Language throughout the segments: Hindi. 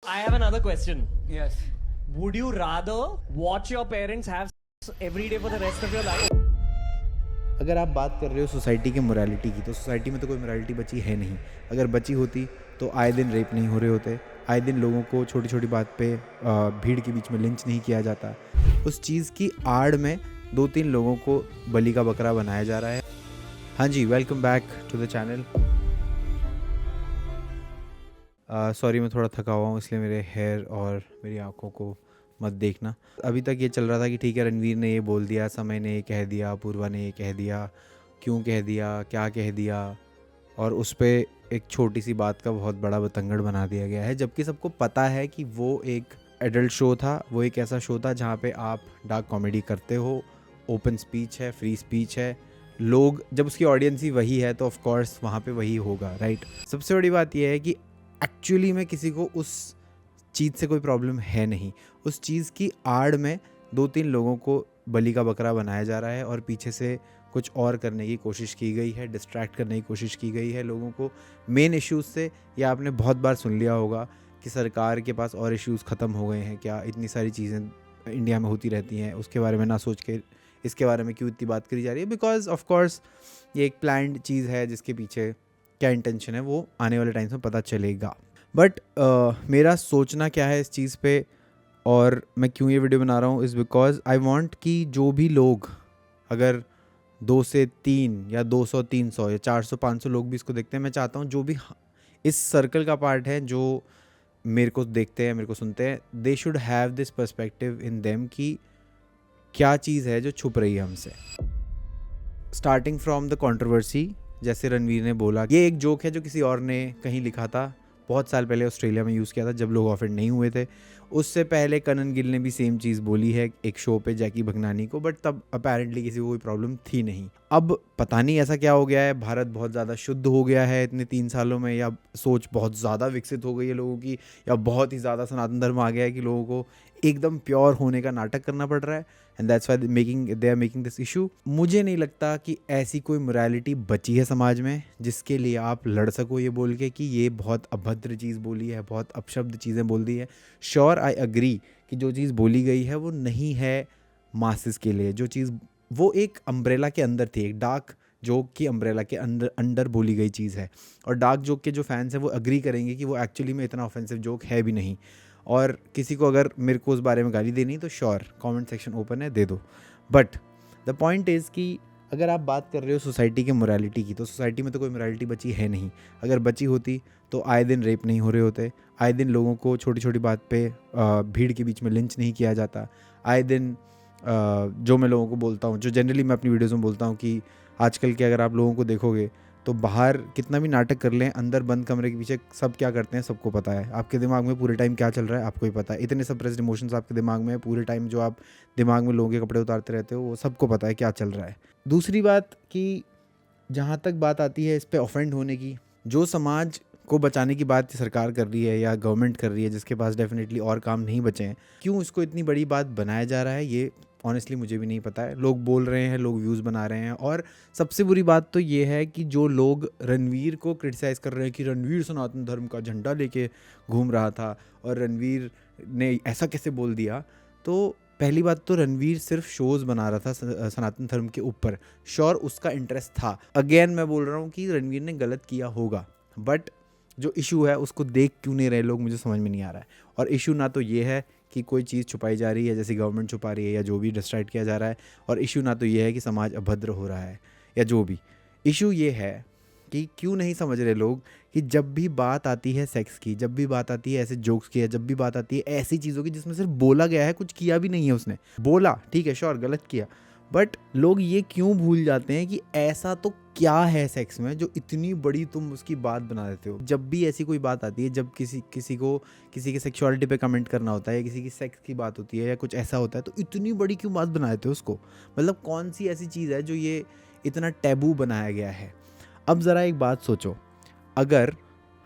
I have another question. Yes. Would you rather watch your parents have sex every day for the rest of your life? अगर आप बात कर रहे हो सोसाइटी के मोरालिटी की, तो सोसाइटी में तो कोई मोरालिटी बची है नहीं। अगर बची होती तो आए दिन रेप नहीं हो रहे होते, आए दिन लोगों को छोटी छोटी बात पे भीड़ के बीच में लिंच नहीं किया जाता। उस चीज़ की आड़ में 2-3 लोगों को बलि का बकरा बनाया जा रहा है। हाँ जी, welcome back to the channel. Sorry, मैं थोड़ा थका हुआ हूँ, इसलिए मेरे हेयर और मेरी आँखों को मत देखना। अभी तक ये चल रहा था कि ठीक है, रणवीर ने ये बोल दिया, समय ने ये कह दिया, पूर्वा ने ये कह दिया, क्यों कह दिया, क्या कह दिया, और उस पर एक छोटी सी बात का बहुत बड़ा बतंगड़ बना दिया गया है। जबकि सबको पता है कि वो एक एडल्ट शो था, वो एक ऐसा शो था जहाँ पे आप डार्क कॉमेडी करते हो, ओपन स्पीच है, फ्री स्पीच है। लोग, जब उसकी ऑडियंस ही वही है तो ऑफ कोर्स वहाँ पे वही होगा, राइट। सबसे बड़ी बात यह है कि एक्चुअली में किसी को उस चीज़ से कोई प्रॉब्लम है नहीं। उस चीज़ की आड़ में 2-3 लोगों को बलि का बकरा बनाया जा रहा है और पीछे से कुछ और करने की कोशिश की गई है, डिस्ट्रैक्ट करने की कोशिश की गई है लोगों को मेन इश्यूज़ से। या आपने बहुत बार सुन लिया होगा कि सरकार के पास और इश्यूज़ ख़त्म हो गए हैं क्या, इतनी सारी चीज़ें इंडिया में होती रहती हैं, उसके बारे में ना सोच के इसके बारे में क्यों इतनी बात करी जा रही है। बिकॉज ऑफ कोर्स ये एक प्लान्ड चीज़ है जिसके पीछे क्या इंटेंशन है वो आने वाले टाइम्स में पता चलेगा। बट मेरा सोचना क्या है इस चीज़ पे और मैं क्यों ये वीडियो बना रहा हूँ इज़ बिकॉज आई वांट कि जो भी लोग, अगर 2 से 3 या 200-300 या 400-500 लोग भी इसको देखते हैं, मैं चाहता हूँ जो भी इस सर्कल का पार्ट है, जो मेरे को देखते हैं, मेरे को सुनते हैं, they should have this perspective in them कि क्या चीज़ है जो छुप रही है हमसे। स्टार्टिंग फ्रॉम द कंट्रोवर्सी, जैसे रणवीर ने बोला, ये एक जोक है जो किसी और ने कहीं लिखा था, बहुत साल पहले ऑस्ट्रेलिया में यूज़ किया था जब लोग ऑफेंड नहीं हुए थे। उससे पहले कनन गिल ने भी सेम चीज़ बोली है एक शो पे जैकी भगनानी को, बट तब अपेरेंटली किसी को कोई प्रॉब्लम थी नहीं। अब पता नहीं ऐसा क्या हो गया है, भारत बहुत ज़्यादा शुद्ध हो गया है इतने 3 सालों में, या सोच बहुत ज़्यादा विकसित हो गई है लोगों की, या बहुत ही ज़्यादा सनातन धर्म आ गया है कि लोगों को एकदम प्योर होने का नाटक करना पड़ रहा है, and that's why they are making this issue. मुझे नहीं लगता कि ऐसी कोई मोरालिटी बची है समाज में जिसके लिए आप लड़ सको ये बोल के कि ये बहुत अभद्र चीज़ बोली है, बहुत अपशब्द चीज़ें बोल दी है। श्योर, आई अग्री कि जो चीज़ बोली गई है वो नहीं है मासेस के लिए, जो चीज़ वो एक अम्ब्रेला के अंदर थी, एक डार्क जोक की अम्ब्रेला के अंदर बोली गई चीज़ है। और डार्क जोक के जो फैंस हैं वो अग्री करेंगे कि वो एक्चुअली में इतना ऑफेंसिव जोक है भी नहीं। और किसी को अगर मेरे को उस बारे में गाली देनी तो श्योर, कमेंट सेक्शन ओपन है, दे दो। बट द पॉइंट इज़ कि अगर आप बात कर रहे हो सोसाइटी के मोरालिटी की, तो सोसाइटी में तो कोई मोरालिटी बची है नहीं। अगर बची होती तो आए दिन रेप नहीं हो रहे होते, आए दिन लोगों को छोटी छोटी बात पे भीड़ के बीच में लिंच नहीं किया जाता, आए दिन जो मैं लोगों को बोलता हूँ, जो जनरली मैं अपनी वीडियोज़ में बोलता हूँ कि आजकल के अगर आप लोगों को देखोगे तो बाहर कितना भी नाटक कर लें, अंदर बंद कमरे के पीछे सब क्या करते हैं सबको पता है। आपके दिमाग में पूरे टाइम क्या चल रहा है आपको ही पता है। इतने सप्रेस्ड इमोशंस आपके दिमाग में है पूरे टाइम, जो आप दिमाग में लोगों के कपड़े उतारते रहते हो वो सबको पता है क्या चल रहा है। दूसरी बात कि जहाँ तक बात आती है इस पे ऑफेंड होने की, जो समाज को बचाने की बात सरकार कर रही है या गवर्नमेंट कर रही है, जिसके पास डेफिनेटली और काम नहीं बचे हैं, क्यों इसको इतनी बड़ी बात बनाया जा रहा है ये ऑनेस्टली मुझे भी नहीं पता है। लोग बोल रहे हैं, लोग व्यूज़ बना रहे हैं, और सबसे बुरी बात तो ये है कि जो लोग रणवीर को क्रिटिसाइज़ कर रहे हैं कि रणवीर सनातन धर्म का झंडा लेके घूम रहा था और रणवीर ने ऐसा कैसे बोल दिया, तो पहली बात तो रणवीर सिर्फ शोज़ बना रहा था सनातन धर्म के ऊपर। श्योर, उसका इंटरेस्ट था। अगेन मैं बोल रहा हूँ कि रणवीर ने गलत किया होगा, बट जो इशू है उसको देख क्यों नहीं रहे लोग, मुझे समझ में नहीं आ रहा है। और इशू ना तो ये है कि कोई चीज़ छुपाई जा रही है जैसे गवर्नमेंट छुपा रही है या जो भी डिस्ट्रैक्ट किया जा रहा है, और इशू ना तो ये है कि समाज अभद्र हो रहा है या जो भी। इशू ये है कि क्यों नहीं समझ रहे लोग कि जब भी बात आती है सेक्स की, जब भी बात आती है ऐसे जोक्स की, जब भी बात आती है ऐसी चीज़ों की जिसमें सिर्फ बोला गया है, कुछ किया भी नहीं है उसने, बोला ठीक है श्योर गलत किया, बट लोग ये क्यों भूल जाते हैं कि ऐसा तो क्या है सेक्स में जो इतनी बड़ी तुम उसकी बात बना देते हो। जब भी ऐसी कोई बात आती है, जब किसी को किसी के सेक्सुअलिटी पे कमेंट करना होता है या किसी की सेक्स की बात होती है या कुछ ऐसा होता है, तो इतनी बड़ी क्यों बात बना देते हो उसको। मतलब कौन सी ऐसी चीज़ है जो ये इतना टैबू बनाया गया है। अब ज़रा एक बात सोचो, अगर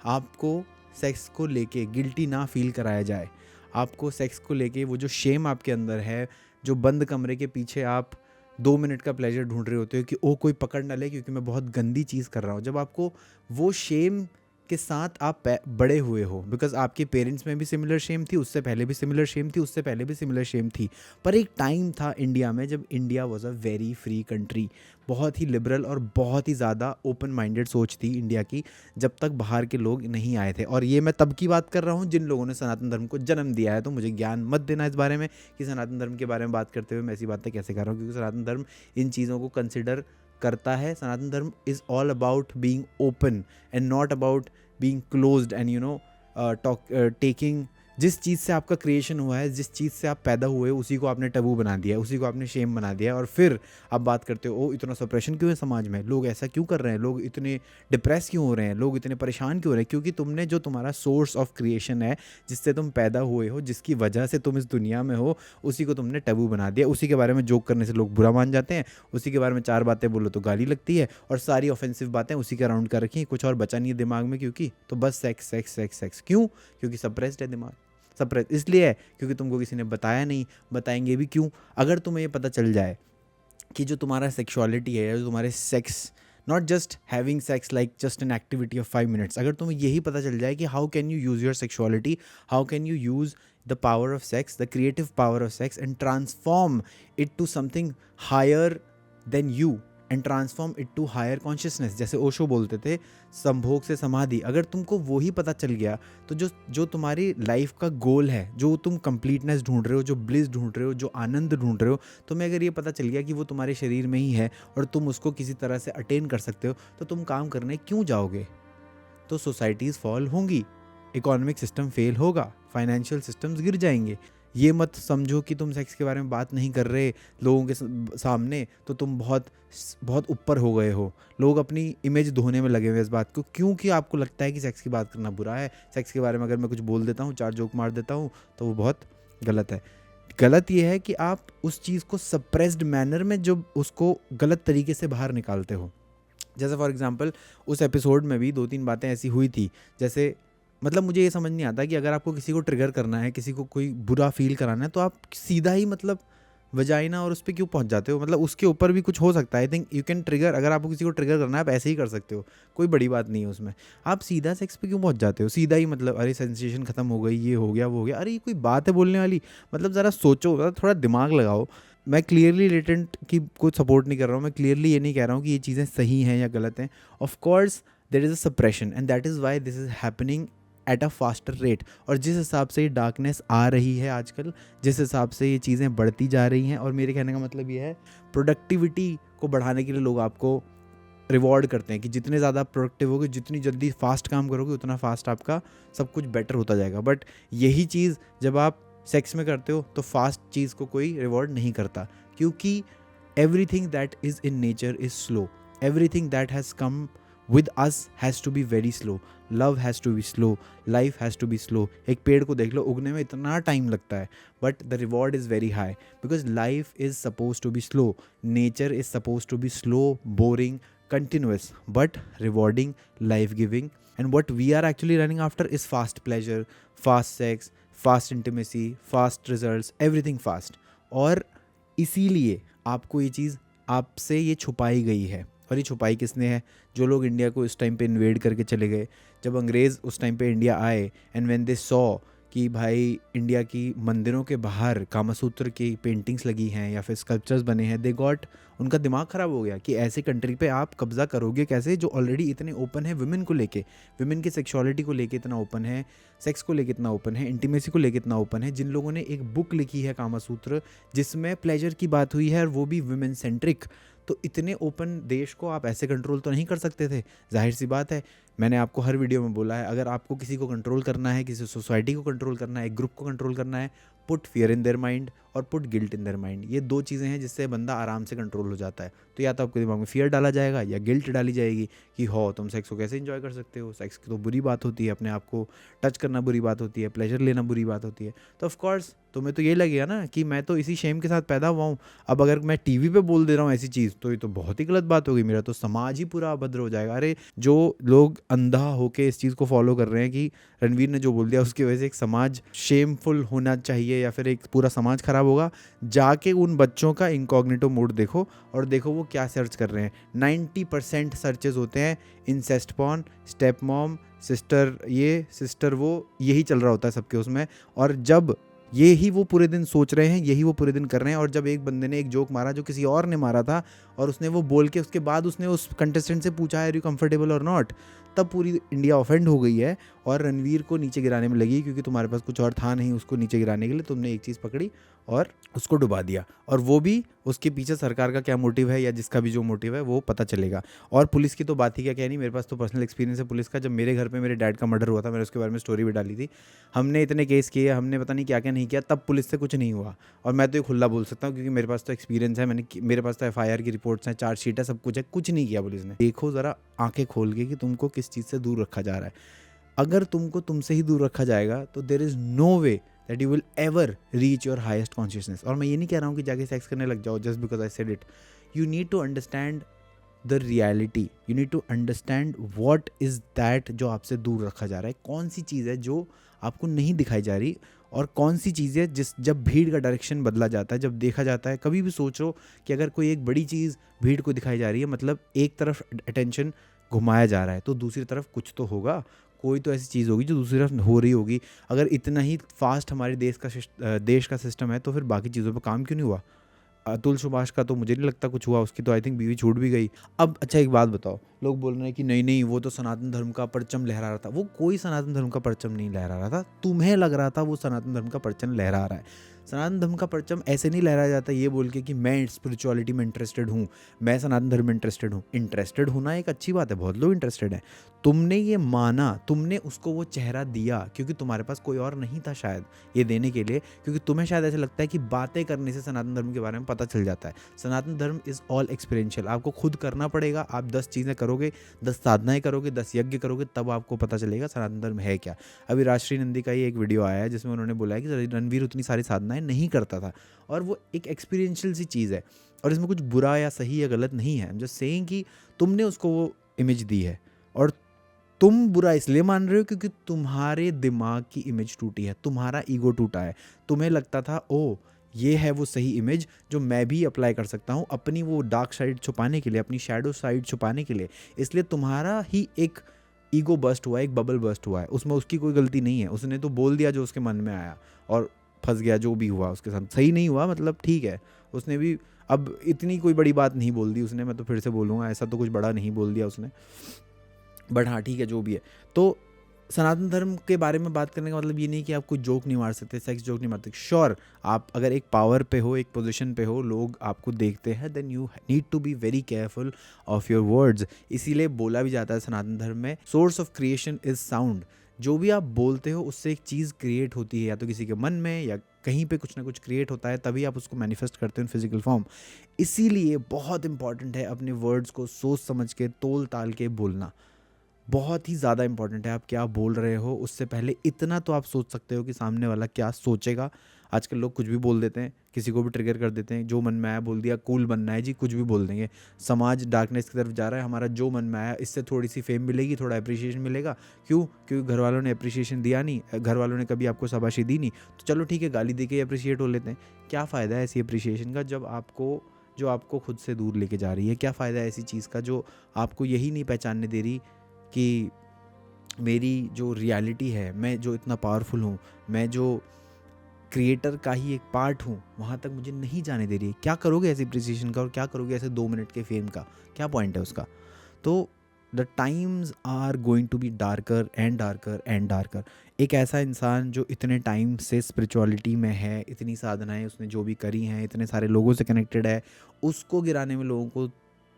आपको सेक्स को लेके गिल्टी ना फील कराया जाए, आपको सेक्स को लेके वो जो शेम आपके अंदर है, जो बंद कमरे के पीछे आप 2 मिनट का प्लेजर ढूंढ रहे होते हो कि ओ कोई पकड़ ना ले क्योंकि मैं बहुत गंदी चीज़ कर रहा हूँ, जब आपको वो शेम के साथ आप बड़े हुए हो, बिकॉज आपके पेरेंट्स में भी सिमिलर शेम थी, उससे पहले भी सिमिलर शेम थी, उससे पहले भी सिमिलर शेम थी। पर एक टाइम था इंडिया में जब India was a very free country, बहुत ही लिबरल और बहुत ही ज़्यादा ओपन माइंडेड सोच थी इंडिया की, जब तक बाहर के लोग नहीं आए थे। और ये मैं तब की बात कर रहा हूँ जिन लोगों ने सनातन धर्म को जन्म दिया है। तो मुझे ज्ञान मत देना इस बारे में कि सनातन धर्म के बारे में बात करते हुए मैं ऐसी बातें कैसे कर रहा हूँ, क्योंकि सनातन धर्म इन चीज़ों को कंसिडर करता है। सनातन धर्म is all about being open and not about being closed end taking जिस चीज़ से आपका क्रिएशन हुआ है, जिस चीज़ से आप पैदा हुए, उसी को आपने टबू बना दिया है, उसी को आपने शेम बना दिया है। और फिर आप बात करते हो ओ इतना सप्रेशन क्यों है समाज में, लोग ऐसा क्यों कर रहे हैं, लोग इतने डिप्रेस क्यों हो रहे हैं, लोग इतने परेशान क्यों हो रहे हैं, क्योंकि तुमने जो तुम्हारा सोर्स ऑफ क्रिएशन है, जिससे तुम पैदा हुए हो, जिसकी वजह से तुम इस दुनिया में हो, उसी को तुमने टबू बना दिया। उसी के बारे में जोक करने से लोग बुरा मान जाते हैं, उसी के बारे में 4 बातें बोलो तो गाली लगती है, और सारी ऑफेंसिव बातें उसी के अराउंड कर रखी हैं, कुछ और बचा नहीं है दिमाग में। क्योंकि तो बस सेक्स सेक्स सेक्स सेक्स क्यों, क्योंकि सप्रेस्ड है दिमाग। सप्रेस इसलिए है क्योंकि तुमको किसी ने बताया नहीं, बताएंगे भी क्यों। अगर तुम्हें ये पता चल जाए कि जो तुम्हारा सेक्सुअलिटी है, जो तुम्हारे sex, not just having sex like just an activity of 5 minutes, अगर तुम्हें यही पता चल जाए कि how can you use your sexuality, how can you use the power of sex, the creative power of sex and transform it to something higher than you and transform it to higher consciousness, जैसे ओशो बोलते थे, संभोग से समाधि। अगर तुमको वो ही पता चल गया तो जो तुम्हारी लाइफ का गोल है, जो तुम कंप्लीटनेस ढूंढ रहे हो, जो ब्लिस ढूंढ रहे हो, जो आनंद ढूंढ रहे हो, तुम्हें अगर ये पता चल गया कि वो तुम्हारे शरीर में ही है और तुम उसको किसी तरह से अटेन कर सकते हो, तो तुम काम करने क्यों जाओगे? तो सोसाइटीज़ फॉल होंगी, इकोनॉमिक सिस्टम फेल होगा, फाइनेंशियल सिस्टम्स गिर जाएंगे। ये मत समझो कि तुम सेक्स के बारे में बात नहीं कर रहे लोगों के सामने तो तुम बहुत बहुत ऊपर हो गए हो। लोग अपनी इमेज धोने में लगे हुए इस बात को, क्योंकि आपको लगता है कि सेक्स की बात करना बुरा है। सेक्स के बारे में अगर मैं कुछ बोल देता हूँ, 4 जोक मार देता हूँ, तो वो बहुत गलत है। गलत ये है कि आप उस चीज़ को सप्रेस्ड मैनर में जो उसको गलत तरीके से बाहर निकालते हो। जैसे फॉर एग्जांपल उस एपिसोड में भी 2-3 बातें ऐसी हुई थी, जैसे मतलब मुझे ये समझ नहीं आता कि अगर आपको किसी को ट्रिगर करना है, किसी को कोई बुरा फील कराना है, तो आप सीधा ही मतलब वजाइना और उस पर क्यों पहुंच जाते हो? मतलब उसके ऊपर भी कुछ हो सकता है। I think you can trigger, अगर आपको किसी को ट्रिगर करना है आप ऐसे ही कर सकते हो, कोई बड़ी बात नहीं है उसमें। आप सीधा सेक्स पे क्यों पहुंच जाते हो? सीधा ही मतलब अरे सेंसेशन खत्म हो गई, ये हो गया, वो हो गया। अरे ये कोई बात है बोलने वाली? मतलब ज़रा सोचो, थोड़ा दिमाग लगाओ। मैं क्लियरली लेटेंट की कोई सपोर्ट नहीं कर रहा हूँ, मैं क्लियरली ये नहीं कह रहा हूँ कि ये चीज़ें सही हैं या गलत हैं। Of course there is a suppression and that is why this is happening at a faster rate. और जिस हिसाब से ये डार्कनेस आ रही है आजकल, जिस हिसाब से ये चीज़ें बढ़ती जा रही हैं, और मेरे कहने का मतलब ये है प्रोडक्टिविटी को बढ़ाने के लिए लोग आपको रिवॉर्ड करते हैं कि जितने ज़्यादा प्रोडक्टिव होगे, जितनी जल्दी फास्ट काम करोगे, उतना फास्ट आपका सब कुछ बेटर होता जाएगा। बट यही चीज़ जब आप सेक्स में करते हो तो फास्ट चीज़ को कोई रिवॉर्ड नहीं करता, क्योंकि everything that is in nature is slow, everything that has come with us has to be very slow, love has to be slow, life has to be slow। एक पेड़ को देख लो, उगने में इतना टाइम लगता है, but the reward is very high because life is supposed to be slow, nature is supposed to be slow, boring, continuous, but rewarding, life giving, and what we are actually running after is fast pleasure, fast sex, fast intimacy, fast results, everything fast। और इसीलिए आपको ये चीज़ आपसे ये छुपाई गई है। और ये छुपाई किसने है? जो लोग इंडिया को इस टाइम पे इन्वेड करके चले गए, जब अंग्रेज़ उस टाइम पे इंडिया आए एंड व्हेन दे सॉ कि भाई इंडिया की मंदिरों के बाहर कामासूत्र की पेंटिंग्स लगी हैं या फिर स्कल्पचर्स बने हैं, दे गॉट, उनका दिमाग ख़राब हो गया कि ऐसे कंट्री पे आप कब्ज़ा करोगे कैसे जो ऑलरेडी इतने ओपन है विमेन को लेके, विमेन की सेक्सुअलिटी को लेके इतना ओपन है, सेक्स को लेके इतना ओपन है, इंटीमेसी को लेके इतना ओपन है। जिन लोगों ने एक बुक लिखी है कामासूत्र जिसमें प्लेजर की बात हुई है और वो भी विमेन सेंट्रिक, तो इतने ओपन देश को आप ऐसे कंट्रोल तो नहीं कर सकते थे। जाहिर सी बात है, मैंने आपको हर वीडियो में बोला है, अगर आपको किसी को कंट्रोल करना है, किसी सोसाइटी को कंट्रोल करना है, एक ग्रुप को कंट्रोल करना है, put fear in their mind और put guilt in their mind. ये 2 चीज़ें हैं जिससे बंदा आराम से कंट्रोल हो जाता है। तो या तो आपके दिमाग में फियर डाला जाएगा या गिल्ट डाली जाएगी कि हो तुम सेक्स को कैसे इंजॉय कर सकते हो, सेक्स की तो बुरी बात होती है, अपने आप को टच करना बुरी बात होती है, प्लेजर लेना बुरी बात होती है। तो ऑफकोर्स तुम्हें तो ये लगेगा ना कि मैं तो इसी शेम के साथ पैदा हुआ हूँ, अब अगर मैं टीवी पे बोल दे रहा हूँ ऐसी चीज़ तो ये तो बहुत ही गलत बात होगी, मेरा तो समाज ही पूरा अभद्र हो जाएगा। अरे जो लोग अंधा होके इस चीज़ को फॉलो कर रहे हैं कि रणवीर ने जो बोल दिया उसकी वजह से एक समाज शेमफुल होना चाहिए या फिर एक पूरा समाज खराब होगा, जाके उन बच्चों का इनकॉग्निटो मोड देखो और देखो वो क्या सर्च कर रहे हैं। 90% सर्चेज होते हैं incest porn, step mom, sister ये सिस्टर वो, यही चल रहा होता है सबके उसमें। और जब यही वो पूरे दिन सोच रहे हैं, यही वो पूरे दिन कर रहे हैं। और जब एक बंदे ने एक जोक मारा जो किसी और ने मारा था और उसने वो बोल के उसके बाद उसने उस कंटेस्टेंट से पूछा है यू कंफर्टेबल और नॉट, तब पूरी इंडिया ऑफेंड हो गई है और रणवीर को नीचे गिराने में लगी, क्योंकि तुम्हारे पास कुछ और था नहीं उसको नीचे गिराने के लिए। तुमने एक चीज़ पकड़ी और उसको डुबा दिया, और वो भी उसके पीछे सरकार का क्या मोटिव है या जिसका भी जो मोटिव है वो पता चलेगा। और पुलिस की तो बात ही क्या कहनी, मेरे पास तो पर्सनल एक्सपीरियंस है पुलिस का। जब मेरे घर पे मेरे डैड का मर्डर हुआ था, मैंने उसके बारे में स्टोरी भी डाली थी। हमने इतने केस किए, हमने पता नहीं क्या क्या नहीं किया, तब पुलिस से कुछ नहीं हुआ। और मैं तो ये खुला बोल सकता हूँ क्योंकि मेरे पास तो एक्सपीरियंस है, मेरे पास तो FIR की रिपोर्ट्स हैं, चार्जशीट है, सब कुछ है, कुछ नहीं किया पुलिस ने। देखो ज़रा आंखें खोल के कि तुमको किस चीज़ से दूर रखा जा रहा है। अगर तुमको तुमसे ही दूर रखा जाएगा तो there is no way that you will ever reach your highest consciousness. और मैं ये नहीं कह रहा हूँ कि जाके सेक्स करने लग जाओ just because I said it. You need to understand the reality, you need to understand what is that जो आपसे दूर रखा जा रहा है। कौन सी चीज़ है जो आपको नहीं दिखाई जा रही, और कौन सी चीज़ है जब भीड़ का डायरेक्शन बदला जाता है, जब देखा जाता है। कभी भी सोचो कि अगर कोई एक बड़ी चीज़ भीड़ को दिखाई जा रही है, मतलब एक तरफ अटेंशन घुमाया जा रहा है, तो दूसरी तरफ कुछ तो होगा, कोई तो ऐसी चीज़ होगी जो दूसरी तरफ हो रही होगी। अगर इतना ही फास्ट हमारे देश का सिस्टम है तो फिर बाकी चीज़ों पर काम क्यों नहीं हुआ? अतुल सुभाष का तो मुझे नहीं लगता कुछ हुआ, उसकी तो आई थिंक बीवी छूट भी गई। अब अच्छा एक बात बताओ, लोग बोल रहे हैं कि नहीं नहीं वो तो सनातन धर्म का परचम लहरा रहा था। वो कोई सनातन धर्म का परचम नहीं लहरा रहा था, तुम्हें लग रहा था वो सनातन धर्म का परचम लहरा रहा है। सनातन धर्म का परचम ऐसे नहीं लहराया जाता ये बोल के कि मैं स्पिरिचुअलिटी में इंटरेस्टेड हूँ, मैं सनातन धर्म में इंटरेस्टेड हूँ। इंटरेस्टेड होना एक अच्छी बात है, बहुत लोग इंटरेस्टेड हैं। तुमने ये माना, तुमने उसको वो चेहरा दिया क्योंकि तुम्हारे पास कोई और नहीं था शायद ये देने के लिए, क्योंकि तुम्हें शायद ऐसा लगता है कि बातें करने से सनातन धर्म के बारे में पता चल जाता है। सनातन धर्म इज़ ऑल एक्सपीरियंशियल, आपको खुद करना पड़ेगा। आप 10 चीज़ें करोगे, 10 साधनाएं करोगे, 10 यज्ञ करोगे, तब आपको पता चलेगा सनातन धर्म है क्या। अभी राजश्री नंदी का ही एक वीडियो आया है जिसमें उन्होंने बोला है कि रणवीर उतनी सारी साधनाएं नहीं करता था, और वो एक एक्सपीरियंशियल सी चीज़ है और इसमें कुछ बुरा या सही या गलत नहीं है। जस्ट सेइंग कि तुमने उसको वो इमेज दी है और तुम बुरा इसलिए मान रहे हो क्योंकि तुम्हारे दिमाग की इमेज टूटी है, तुम्हारा ईगो टूटा है। तुम्हें लगता था ओ ये है वो सही इमेज जो मैं भी अप्लाई कर सकता हूँ अपनी वो डार्क साइड छुपाने के लिए, अपनी शैडो साइड छुपाने के लिए। इसलिए तुम्हारा ही एक ईगो बस्ट हुआ है, एक बबल बस्ट हुआ है, उसमें उसकी कोई गलती नहीं है। उसने तो बोल दिया जो उसके मन में आया और फंस गया, जो भी हुआ उसके साथ सही नहीं हुआ, मतलब ठीक है। उसने भी अब इतनी कोई बड़ी बात नहीं बोल दी उसने, मैं तो फिर से बोलूँगा ऐसा तो कुछ बड़ा नहीं बोल दिया उसने, बट हाँ ठीक है जो भी है। तो सनातन धर्म के बारे में बात करने का मतलब ये नहीं कि आप कोई जोक नहीं मार सकते, सेक्स जोक नहीं मार सकते। श्योर आप अगर एक पावर पे हो, एक पोजीशन पे हो, लोग आपको देखते हैं, then you need to be very careful of your words. इसीलिए बोला भी जाता है सनातन धर्म में source of creation is sound. जो भी आप बोलते हो उससे एक चीज़ क्रिएट होती है, या तो किसी के मन में या कहीं पे कुछ ना कुछ क्रिएट होता है, तभी आप उसको मैनिफेस्ट करते हो इन फिजिकल फॉर्म। इसीलिए बहुत इंपॉर्टेंट है अपने वर्ड्स को सोच समझ के तोल ताल के बोलना, बहुत ही ज़्यादा इंपॉर्टेंट है। आप क्या बोल रहे हो उससे पहले इतना तो आप सोच सकते हो कि सामने वाला क्या सोचेगा। आजकल लोग कुछ भी बोल देते हैं, किसी को भी ट्रिगर कर देते हैं, जो मन में आया बोल दिया, कूल बनना है जी, कुछ भी बोल देंगे। समाज डार्कनेस की तरफ जा रहा है, हमारा जो मन में आया, इससे थोड़ी सी फेम मिलेगी, थोड़ा अप्रिशिएशन मिलेगा। क्यों? क्योंकि घर वालों ने अप्रिशिएशन दिया नहीं, घर वालों ने कभी आपको शाबाशी दी नहीं, तो चलो ठीक है गाली दे के अप्रिशिएट हो लेते हैं। क्या फ़ायदा है ऐसी अप्रिशिएशन का जो आपको खुद से दूर लेके जा रही है? क्या फ़ायदा है ऐसी चीज़ का जो आपको यही नहीं पहचानने दे रही कि मेरी जो रियलिटी है, मैं जो इतना पावरफुल हूँ, मैं जो क्रिएटर का ही एक पार्ट हूँ, वहाँ तक मुझे नहीं जाने दे रही है। क्या करोगे ऐसी अप्रिसिएशन का, और क्या करोगे ऐसे 2 मिनट के फेम का? क्या पॉइंट है उसका? तो the times are going to be darker and darker and darker. एक ऐसा इंसान जो इतने टाइम से स्पिरिचुअलिटी में है, इतनी साधनाएं उसने जो भी करी हैं, इतने सारे लोगों से कनेक्टेड है, उसको गिराने में लोगों को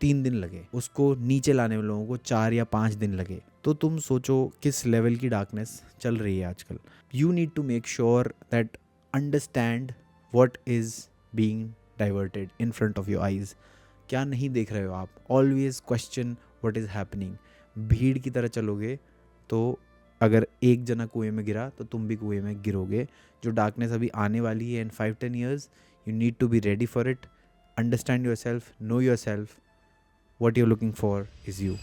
3 दिन लगे, उसको नीचे लाने में लोगों को 4 या 5 दिन लगे। तो तुम सोचो किस लेवल की डार्कनेस चल रही है आजकल। You need to make sure that understand what is being diverted in front of your eyes. क्या नहीं देख रहे हो आप? Always question what is happening. भीड़ की तरह चलोगे तो अगर एक जना कुएं में गिरा तो तुम भी कुएं में गिरोगे। जो डार्कनेस अभी आने वाली है in 5-10 years, you need to be ready for it. Understand yourself, know yourself, what you're looking for is you.